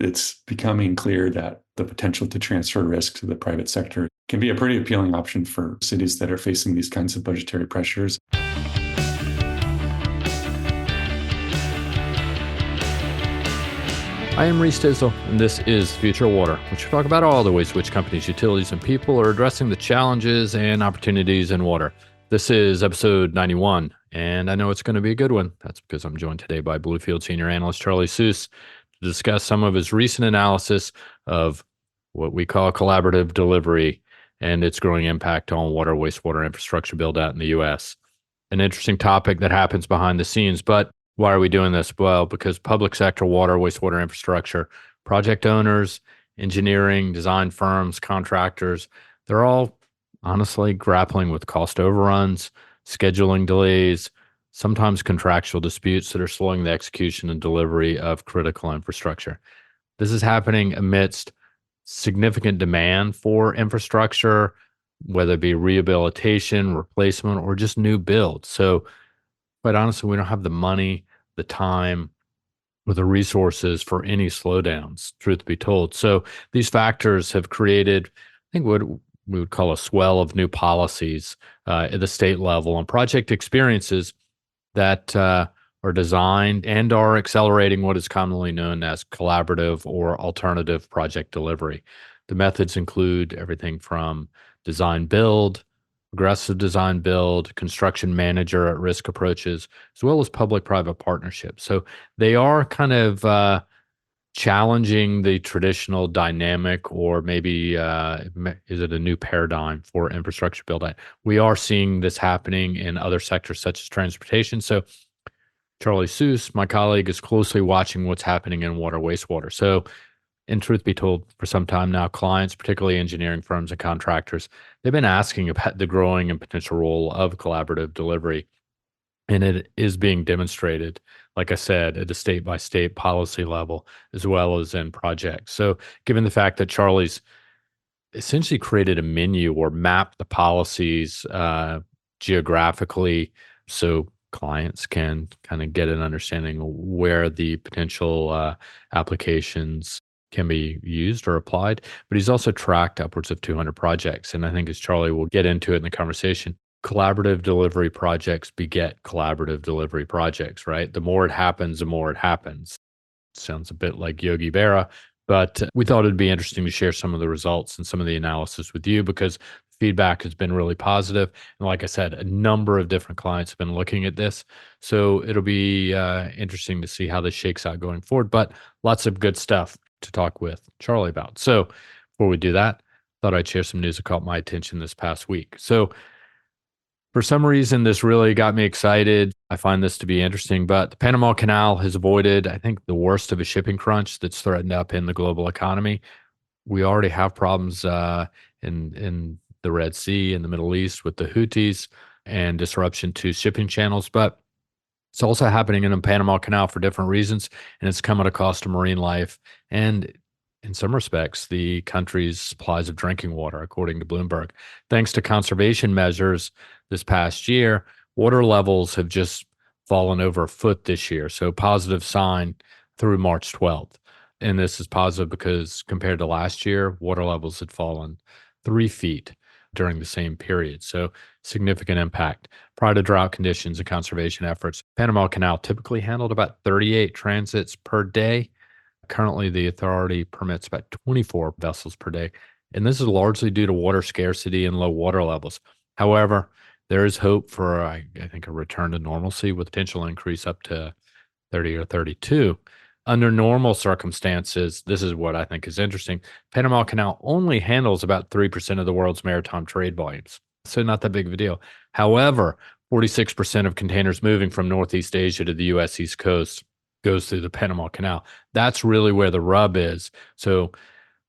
It's becoming clear that the potential to transfer risk to the private sector can be a pretty appealing option for cities that are facing these kinds of budgetary pressures. I am Reese Tisdall, and this is Future Water, which we talk about all the ways which companies, utilities, and people are addressing the challenges and opportunities in water. This is episode 91, and I know it's going to be a good one. That's because I'm joined today by Bluefield Senior Analyst Charlie Seuss to discuss some of his recent analysis of what we call collaborative delivery and its growing impact on water, wastewater infrastructure build-out in the U.S. An interesting topic that happens behind the scenes, but why are we doing this? Well, because public sector water, wastewater infrastructure, project owners, engineering, design firms, contractors, they're all honestly grappling with cost overruns, scheduling delays, sometimes contractual disputes that are slowing the execution and delivery of critical infrastructure. This is happening amidst significant demand for infrastructure, whether it be rehabilitation, replacement, or just new build. So, quite honestly, we don't have the money, the time, or the resources for any slowdowns, truth be told. So these factors have created, I think, what we would call a swell of new policies at the state level and project experiences that are designed and are accelerating what is commonly known as collaborative or alternative project delivery. The methods include everything from design build, aggressive design build, construction manager at risk approaches, as well as public-private partnerships. So they are kind of challenging the traditional dynamic, or maybe is it a new paradigm for infrastructure build-out? We are seeing this happening in other sectors such as transportation. So Charlie Seuss, my colleague, is closely watching what's happening in water, wastewater. So in truth be told, for some time now, clients, particularly engineering firms and contractors, they've been asking about the growing and potential role of collaborative delivery. And it is being demonstrated, like I said, at the state by state policy level, as well as in projects. So, given the fact that Charlie's essentially created a menu or mapped the policies geographically, so clients can kind of get an understanding of where the potential applications can be used or applied, but he's also tracked upwards of 200 projects. And I think, as Charlie will get into it in the conversation, collaborative delivery projects beget collaborative delivery projects, right? The more it happens, the more it happens. Sounds a bit like Yogi Berra, but we thought it'd be interesting to share some of the results and some of the analysis with you, because feedback has been really positive. And like I said, a number of different clients have been looking at this. So it'll be interesting to see how this shakes out going forward, but lots of good stuff to talk with Charlie about. So before we do that, thought I'd share some news that caught my attention this past week. So for some reason, this really got me excited. I find this to be interesting, but the Panama Canal has avoided, I think, the worst of a shipping crunch that's threatened up in the global economy. We already have problems in the Red Sea in the Middle East with the Houthis and disruption to shipping channels, but it's also happening in the Panama Canal for different reasons, and it's come at a cost of marine life and, in some respects, the country's supplies of drinking water, according to Bloomberg. Thanks to conservation measures this past year, water levels have just fallen over a foot this year. So positive sign through March 12th. And this is positive because compared to last year, water levels had fallen 3 feet during the same period. So significant impact. Prior to drought conditions and conservation efforts, Panama Canal typically handled about 38 transits per day. Currently, the authority permits about 24 vessels per day. And this is largely due to water scarcity and low water levels. However, there is hope for, I think, a return to normalcy with potential increase up to 30 or 32. Under normal circumstances, this is what I think is interesting. Panama Canal only handles about 3% of the world's maritime trade volumes. So not that big of a deal. However, 46% of containers moving from Northeast Asia to the U.S. East Coast goes through the Panama Canal. That's really where the rub is. So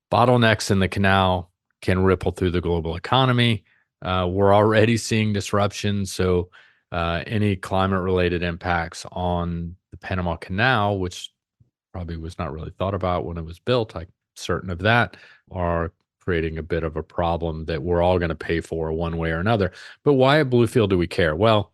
bottlenecks in the canal can ripple through the global economy. We're already seeing disruptions. So any climate-related impacts on the Panama Canal, which probably was not really thought about when it was built, I'm certain of that, are creating a bit of a problem that we're all going to pay for one way or another. But why at Bluefield do we care? Well,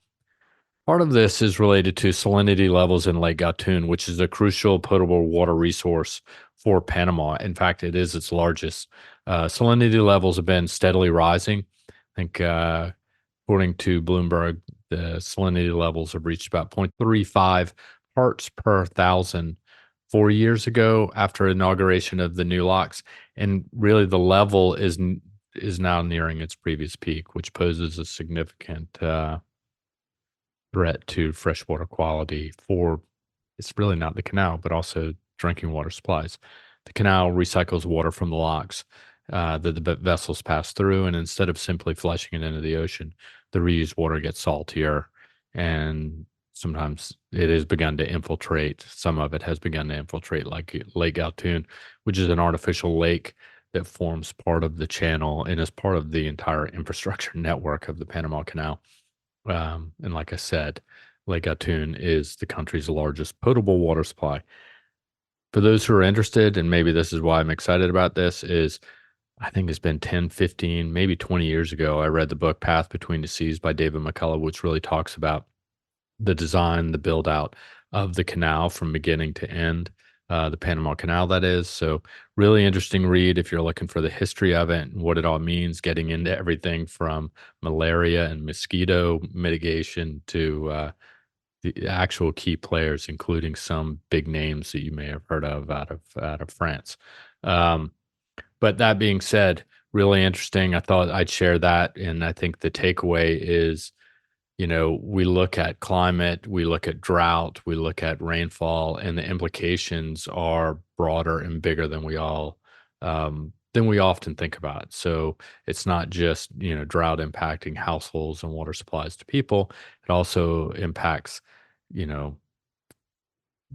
Part of this is related to salinity levels in Lake Gatun, which is a crucial potable water resource for Panama. In fact, it is its largest. Salinity levels have been steadily rising. I think, according to Bloomberg, the salinity levels have reached about 0.35 parts per thousand 4 years ago after inauguration of the new locks. And really, the level is now nearing its previous peak, which poses a significant threat to freshwater quality for it's really not the canal, but also drinking water supplies. The canal recycles water from the locks that the vessels pass through, and instead of simply flushing it into the ocean, the reused water gets saltier, and sometimes it has begun to infiltrate. Some of it has begun to infiltrate, like Lake Altoon, which is an artificial lake that forms part of the channel and is part of the entire infrastructure network of the Panama Canal. And like I said, Lake Gatun is the country's largest potable water supply. For those who are interested, and maybe this is why I'm excited about this, is I think it's been 10, 15, maybe 20 years ago, I read the book Path Between the Seas by David McCullough, which really talks about the design, the build out of the canal from beginning to end, the Panama Canal, that is. So, really interesting read if you're looking for the history of it and what it all means, getting into everything from malaria and mosquito mitigation to the actual key players, including some big names that you may have heard of out of France. Um, but that being said, really interesting. I thought I'd share that, and I think the takeaway is, we look at climate, we look at drought, we look at rainfall, and the implications are broader and bigger than we often think about. So it's not just, drought impacting households and water supplies to people. It also impacts, you know,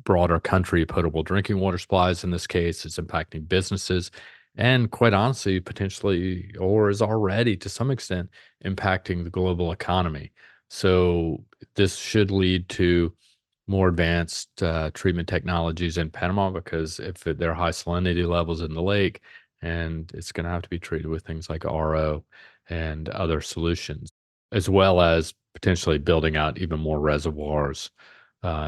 broader country potable drinking water supplies. In this case, it's impacting businesses and, quite honestly, potentially, or is already to some extent, impacting the global economy. So this should lead to more advanced treatment technologies in Panama, because if there are high salinity levels in the lake, and it's going to have to be treated with things like RO and other solutions, as well as potentially building out even more reservoirs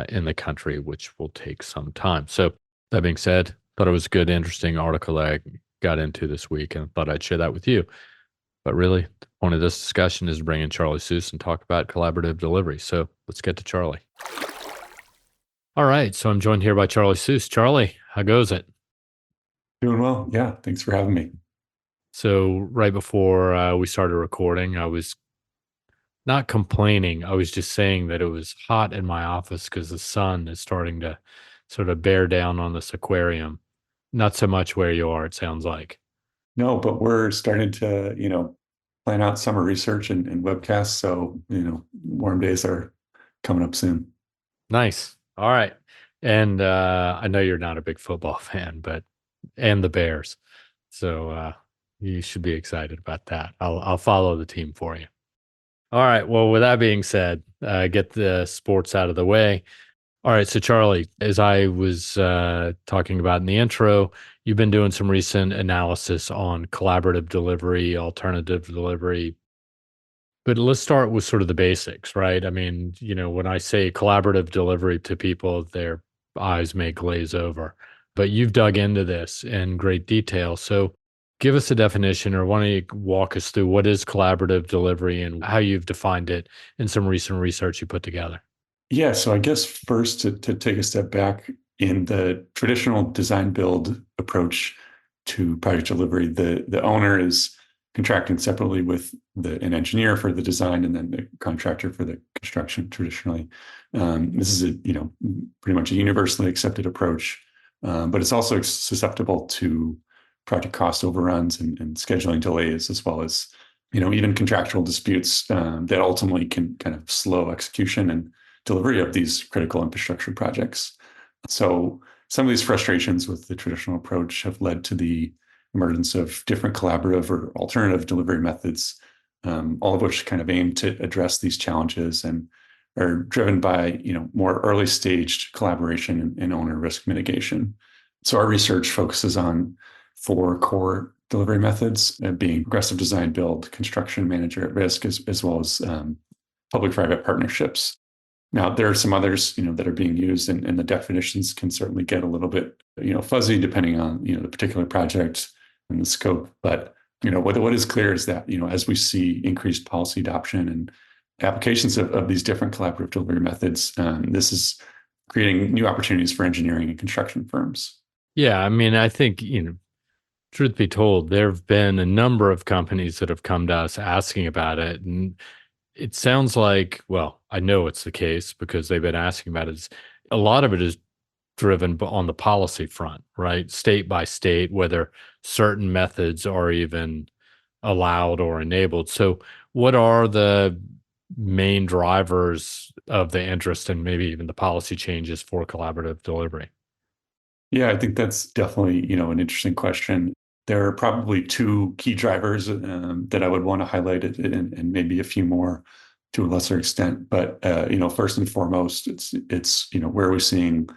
in the country, which will take some time. So that being said, thought it was a good, interesting article that I got into this week, and thought I'd share that with you. But really, the point of this discussion is to bring in Charlie Seuss and talk about collaborative delivery. So let's get to Charlie. All right. So I'm joined here by Charlie Seuss. Charlie, how goes it? Doing well. Yeah. Thanks for having me. So right before we started recording, I was not complaining. I was just saying that it was hot in my office because the sun is starting to sort of bear down on this aquarium. Not so much where you are, it sounds like. No, but we're starting to, plan out summer research and webcasts. So, warm days are coming up soon. Nice. All right. And I know you're not a big football fan, but and the Bears. So you should be excited about that. I'll follow the team for you. All right. Well, with that being said, get the sports out of the way. All right. So, Charlie, as I was talking about in the intro, you've been doing some recent analysis on collaborative delivery, alternative delivery. But let's start with sort of the basics, right? I mean, when I say collaborative delivery to people, their eyes may glaze over. But you've dug into this in great detail. So give us a definition, or why don't you walk us through what is collaborative delivery and how you've defined it in some recent research you put together? Yeah. So I guess first to take a step back, in the traditional design build approach to project delivery, the owner is contracting separately with an engineer for the design and then the contractor for the construction traditionally. This is pretty much a universally accepted approach, but it's also susceptible to project cost overruns and scheduling delays, as well as even contractual disputes that ultimately can kind of slow execution and delivery of these critical infrastructure projects. So some of these frustrations with the traditional approach have led to the emergence of different collaborative or alternative delivery methods, all of which kind of aim to address these challenges and are driven by more early staged collaboration and owner risk mitigation. So our research focuses on four core delivery methods, being aggressive design build, construction manager at risk, as well as public-private partnerships. Now, there are some others, that are being used, and the definitions can certainly get a little bit, fuzzy depending on, the particular project and the scope. But, what is clear is that, as we see increased policy adoption and applications of these different collaborative delivery methods, this is creating new opportunities for engineering and construction firms. Yeah, I mean, I think, truth be told, there have been a number of companies that have come to us asking about it. And it sounds like, well, I know it's the case because they've been asking about it. A lot of it is driven on the policy front, right? State by state, whether certain methods are even allowed or enabled. So, what are the main drivers of the interest and maybe even the policy changes for collaborative delivery? Yeah, I think that's definitely, an interesting question. There are probably two key drivers that I would want to highlight, and maybe a few more to a lesser extent. But first and foremost, it's where we're seeing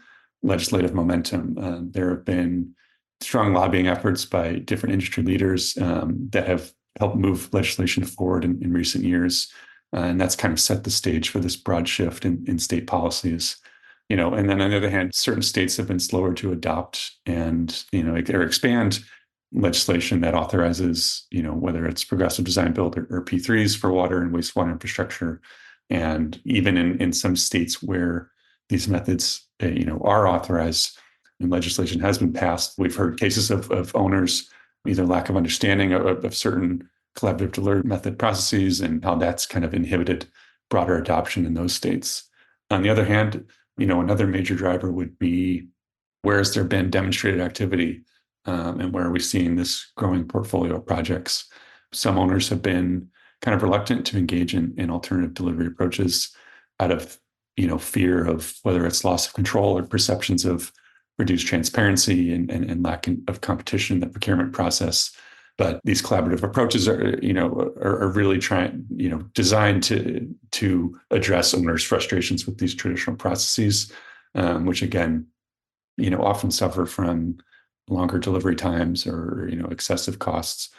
legislative momentum. There have been strong lobbying efforts by different industry leaders that have helped move legislation forward in recent years, and that's kind of set the stage for this broad shift in state policies. And then on the other hand, certain states have been slower to adopt and, or expand legislation that authorizes, whether it's progressive design build or P3s for water and wastewater infrastructure. And even in some states where these methods, are authorized and legislation has been passed, we've heard cases of owners, either lack of understanding of certain collaborative delivery method processes and how that's kind of inhibited broader adoption in those states. On the other hand, another major driver would be where has there been demonstrated activity, and where are we seeing this growing portfolio of projects? Some owners have been kind of reluctant to engage in alternative delivery approaches out of, fear of whether it's loss of control or perceptions of reduced transparency and lack of competition in the procurement process. But these collaborative approaches are really trying, designed to address owners' frustrations with these traditional processes, which again, often suffer from longer delivery times or excessive costs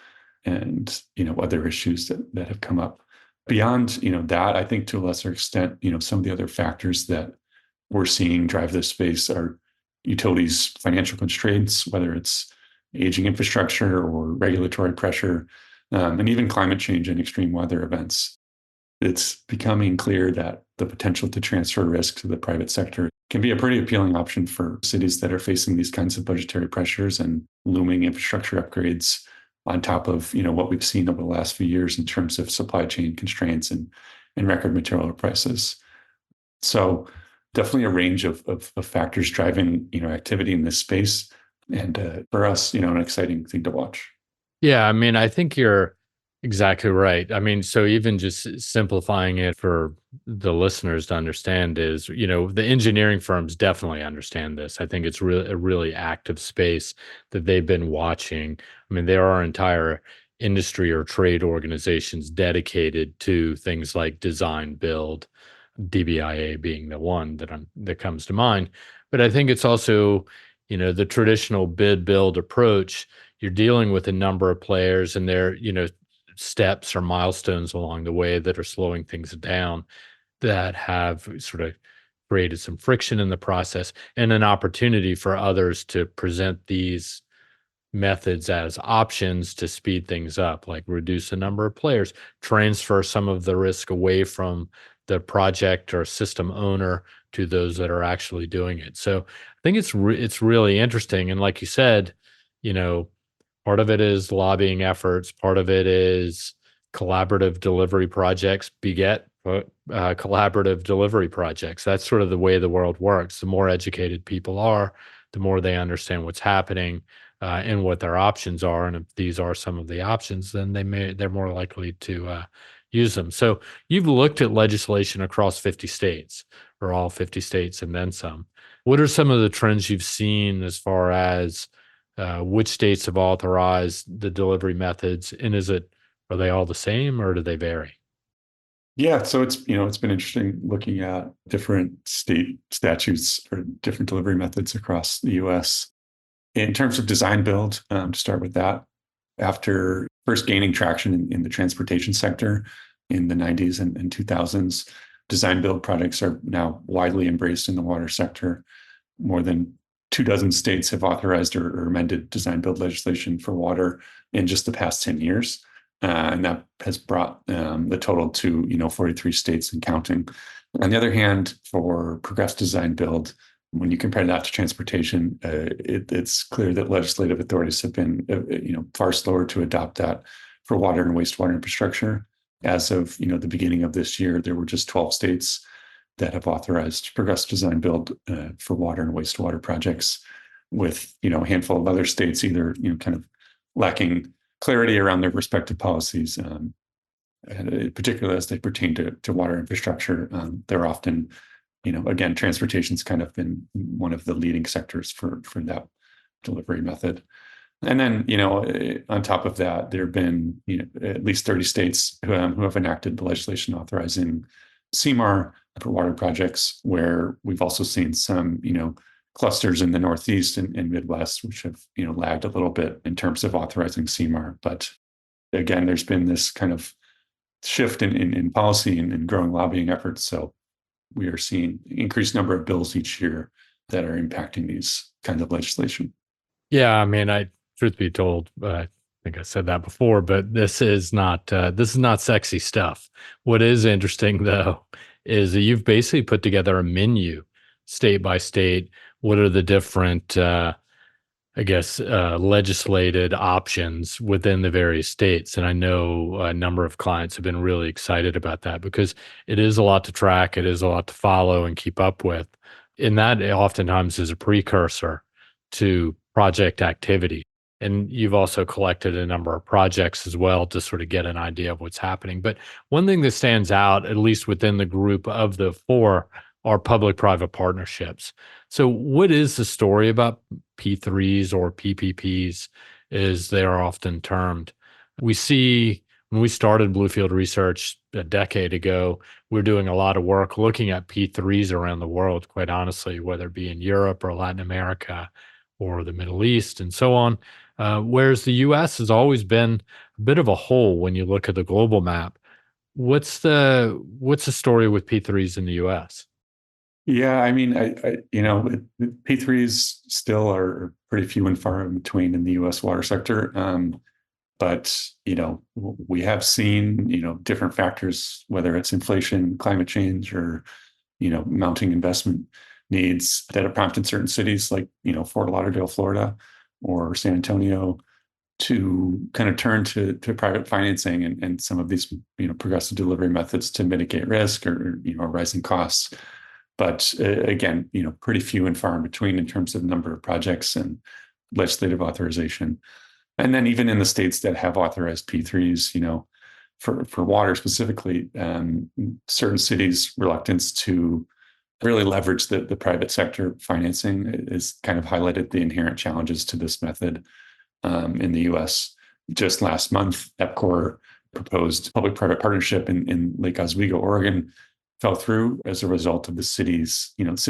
and other issues that have come up. Beyond that, I think to a lesser extent, some of the other factors that we're seeing drive this space are utilities' financial constraints, whether it's aging infrastructure or regulatory pressure, and even climate change and extreme weather events. It's becoming clear that the potential to transfer risk to the private sector can be a pretty appealing option for cities that are facing these kinds of budgetary pressures and looming infrastructure upgrades on top of what we've seen over the last few years in terms of supply chain constraints and record material prices. So definitely a range of factors driving activity in this space, and for us, an exciting thing to watch. Yeah, I mean, I think you're exactly right. I mean, so even just simplifying it for the listeners to understand is, the engineering firms definitely understand this. I think it's really a really active space that they've been watching. I mean, there are entire industry or trade organizations dedicated to things like design build, DBIA being the one that comes to mind. But I think it's also, the traditional bid build approach. You're dealing with a number of players, and there, steps or milestones along the way that are slowing things down that have sort of created some friction in the process and an opportunity for others to present these methods as options to speed things up, like reduce the number of players, transfer some of the risk away from the project or system owner to those that are actually doing it. So I think it's really interesting. And like you said, you know, part of it is lobbying efforts, part of it is collaborative delivery projects beget collaborative delivery projects. That's sort of the way the world works. The more educated people are, the more they understand what's happening and what their options are. And if these are some of the options, then they're more likely to use them. So you've looked at legislation across 50 states, or all 50 states and then some. What are some of the trends you've seen as far as which states have authorized the delivery methods, and are they all the same or do they vary? Yeah, so it's been interesting looking at different state statutes for different delivery methods across the U.S. In terms of design build, to start with that, after first gaining traction in the transportation sector in the 90s and 2000s, design build projects are now widely embraced in the water sector. More than 24 states have authorized or amended design build legislation for water in just the past 10 years. And that has brought the total to 43 states and counting. On the other hand, for progressive design build, when you compare that to transportation, it's clear that legislative authorities have been far slower to adopt that for water and wastewater infrastructure. As of the beginning of this year, there were just 12 states that have authorized progressive design build for water and wastewater projects, with a handful of other states either kind of lacking clarity around their respective policies, and particularly as they pertain to water infrastructure. They're often, again, transportation's kind of been one of the leading sectors for that delivery method. And then, on top of that, there have been at least 30 states who have enacted the legislation authorizing CMAR for water projects, where we've also seen some, clusters in the Northeast and Midwest, which have, lagged a little bit in terms of authorizing CMAR. But again, there's been this kind of shift in policy and growing lobbying efforts. So we are seeing increased number of bills each year that are impacting these kinds of legislation. Yeah, I mean, truth be told, I think I said that before, but this is not sexy stuff. What is interesting though is that you've basically put together a menu state by state. What are the different, legislated options within the various states? And I know a number of clients have been really excited about that because it is a lot to track, it is a lot to follow and keep up with. And that oftentimes is a precursor to project activity. And you've also collected a number of projects as well to sort of get an idea of what's happening. But one thing that stands out, at least within the group of the four, are public-private partnerships. So what is the story about P3s or PPPs, as they are often termed? We see when we started Bluefield Research a decade ago, we're doing a lot of work looking at P3s around the world, quite honestly, whether it be in Europe or Latin America or the Middle East and so on. Whereas the US has always been a bit of a hole when you look at the global map. What's the story with P3s in the US? Yeah, I mean, P3s still are pretty few and far in between in the U.S. water sector. But we have seen different factors, whether it's inflation, climate change, or mounting investment needs that have prompted certain cities like Fort Lauderdale, Florida, or San Antonio to kind of turn to private financing and some of these progressive delivery methods to mitigate risk or rising costs. But again, pretty few and far in between in terms of number of projects and legislative authorization. And then even in the states that have authorized P3s, for water specifically, certain cities' reluctance to really leverage the private sector financing is kind of highlighted the inherent challenges to this method. In the US, just last month, EPCOR proposed public-private partnership in Lake Oswego, Oregon, fell through as a result of the city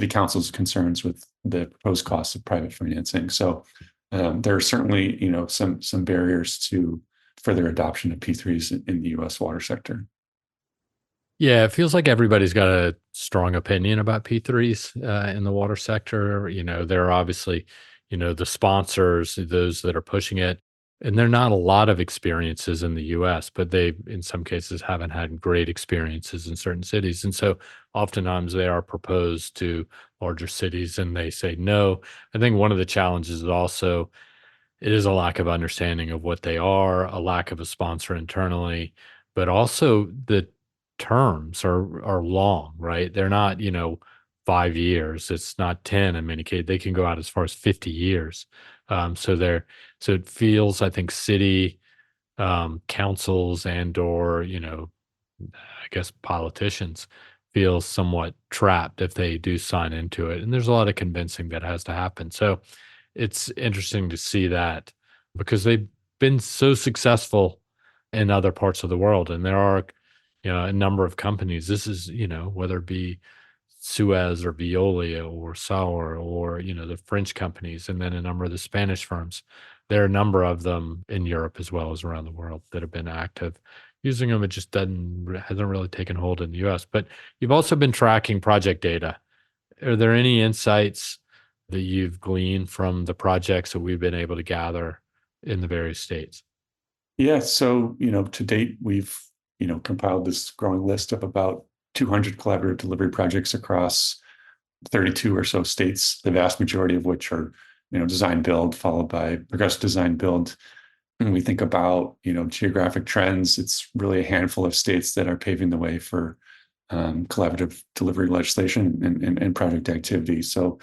council's concerns with the proposed costs of private financing. So there are certainly, some barriers to further adoption of P3s in the U.S. water sector. Yeah, it feels like everybody's got a strong opinion about P3s in the water sector. There are obviously, the sponsors, those that are pushing it, and there are not a lot of experiences in the US, but they, in some cases, haven't had great experiences in certain cities. And so oftentimes they are proposed to larger cities and they say no. I think one of the challenges is also it is a lack of understanding of what they are, a lack of a sponsor internally, but also the terms are long, right? They're not, 5 years. It's not 10 in many cases. They can go out as far as 50 years. So it feels, I think, city councils and or, I guess politicians feel somewhat trapped if they do sign into it. And there's a lot of convincing that has to happen. So it's interesting to see that because they've been so successful in other parts of the world. And there are, a number of companies. This is, whether it be Suez or Veolia or Sauer or, the French companies, and then a number of the Spanish firms. There are a number of them in Europe as well as around the world that have been active. using them. It just hasn't really taken hold in the US. But you've also been tracking project data. Are there any insights that you've gleaned from the projects that we've been able to gather in the various states? Yeah, so to date, we've compiled this growing list of about 200 collaborative delivery projects across 32 or so states, the vast majority of which are design build followed by progressive design build. When we think about geographic trends, it's really a handful of states that are paving the way for collaborative delivery legislation and project activity. So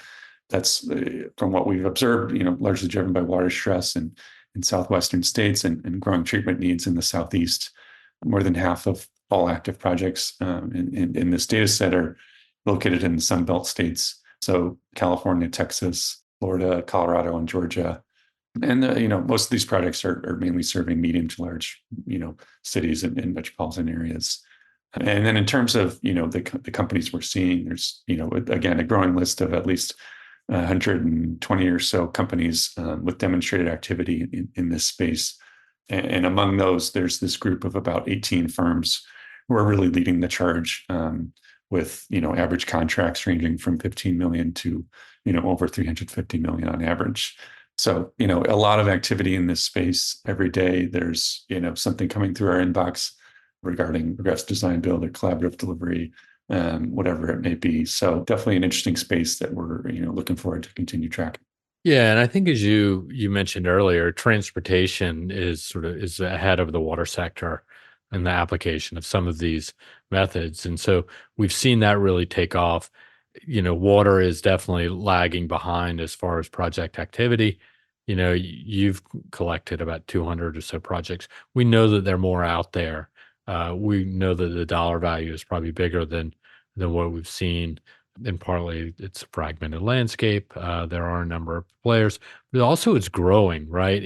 that's from what we've observed, largely driven by water stress in southwestern states and growing treatment needs in the southeast. More than half of all active projects in this data set are located in the Sun Belt states. So California, Texas, Florida, Colorado, and Georgia. And most of these projects are mainly serving medium to large cities and metropolitan areas. And then in terms of the companies we're seeing, there's again a growing list of at least 120 or so companies with demonstrated activity in this space. And among those, there's this group of about 18 firms who are really leading the charge with average contracts ranging from 15 million to over 350 million on average. So a lot of activity in this space every day. There's something coming through our inbox regarding progressive design build or collaborative delivery, whatever it may be. So definitely an interesting space that we're looking forward to continue tracking. Yeah, and I think as you mentioned earlier, transportation is ahead of the water sector in the application of some of these methods. And so we've seen that really take off. Water is definitely lagging behind as far as project activity. You've collected about 200 or so projects. We know that there are more out there. We know that the dollar value is probably bigger than what we've seen, and partly it's a fragmented landscape. There are a number of players, but also it's growing, right?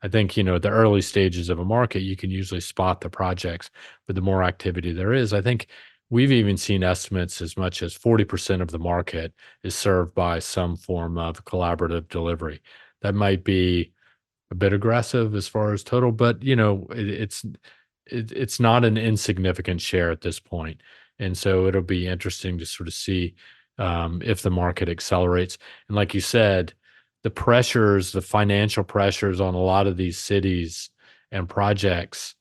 I think, at the early stages of a market, you can usually spot the projects, but the more activity there is, I think we've even seen estimates as much as 40% of the market is served by some form of collaborative delivery. That might be a bit aggressive as far as total, but it's not an insignificant share at this point. And so it'll be interesting to sort of see if the market accelerates. And like you said, the financial pressures on a lot of these cities and projects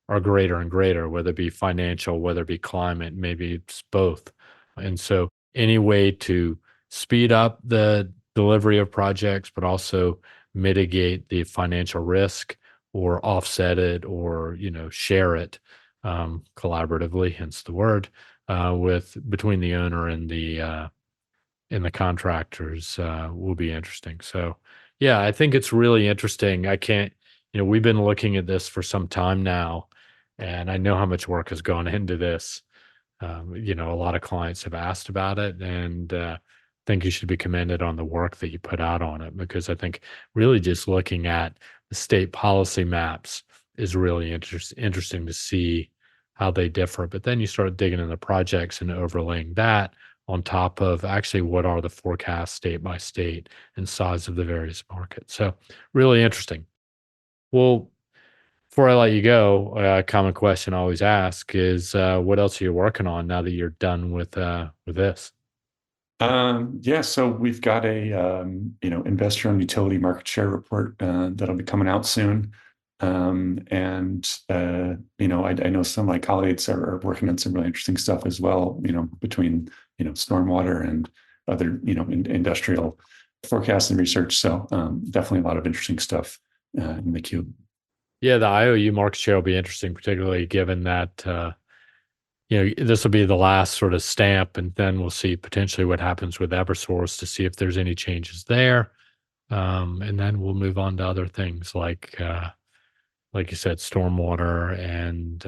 are greater and greater, whether it be financial, whether it be climate, maybe it's both. And so any way to speed up the delivery of projects, but also mitigate the financial risk or offset it or share it collaboratively, hence the word, with between the owner and the contractors will be interesting. So yeah, I think it's really interesting. I can't, we've been looking at this for some time now, and I know how much work has gone into this. A lot of clients have asked about it, and think you should be commended on the work that you put out on it, because I think really just looking at the state policy maps is really interesting to see how they differ. But then you start digging into projects and overlaying that on top of actually what are the forecasts state by state and size of the various markets. So really interesting. Well, before I let you go, a common question I always ask is, what else are you working on now that you're done with this? Yeah, so we've got a investor and utility market share report that'll be coming out soon. And I know some of my colleagues are working on some really interesting stuff as well, between stormwater and other industrial forecasts and research. So definitely a lot of interesting stuff in the queue. Yeah, the IOU market share will be interesting, particularly given that this will be the last sort of stamp, and then we'll see potentially what happens with Eversource to see if there's any changes there. And then we'll move on to other things like you said, stormwater and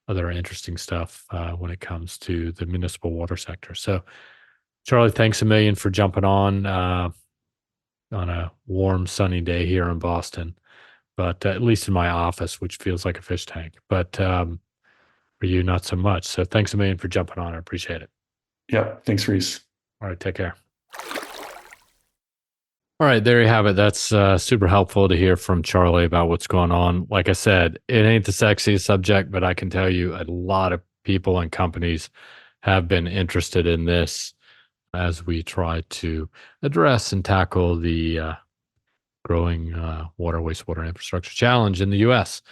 other interesting stuff when it comes to the municipal water sector. So, Charlie, thanks a million for jumping on a warm, sunny day here in Boston, but at least in my office, which feels like a fish tank. But for you, not so much. So, thanks a million for jumping on. I appreciate it. Yeah, thanks, Reese. All right, take care. All right, there you have it. That's super helpful to hear from Charlie about what's going on. Like I said, it ain't the sexiest subject, but I can tell you a lot of people and companies have been interested in this as we try to address and tackle the growing water wastewater infrastructure challenge in the U.S.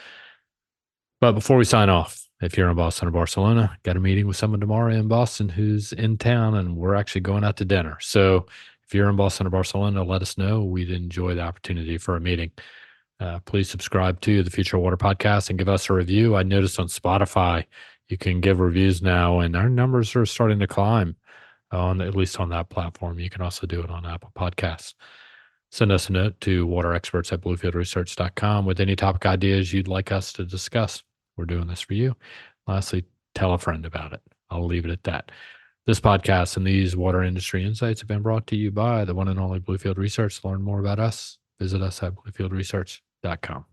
But before we sign off, if you're in Boston or Barcelona, got a meeting with someone tomorrow in Boston who's in town, and we're actually going out to dinner. So if you're in Boston or Barcelona, let us know. We'd enjoy the opportunity for a meeting. Please subscribe to the Future Water Podcast and give us a review. I noticed on Spotify you can give reviews now, and our numbers are starting to climb on at least on that platform. You can also do it on Apple Podcasts. Send us a note to waterexperts@bluefieldresearch.com with any topic ideas you'd like us to discuss. We're doing this for you. Lastly, tell a friend about it. I'll leave it at that. This podcast and these water industry insights have been brought to you by the one and only Bluefield Research. To learn more about us, visit us at bluefieldresearch.com.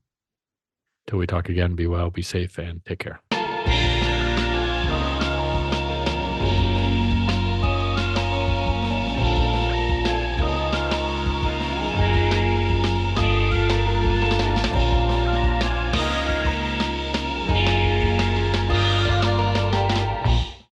Till we talk again, be well, be safe, and take care.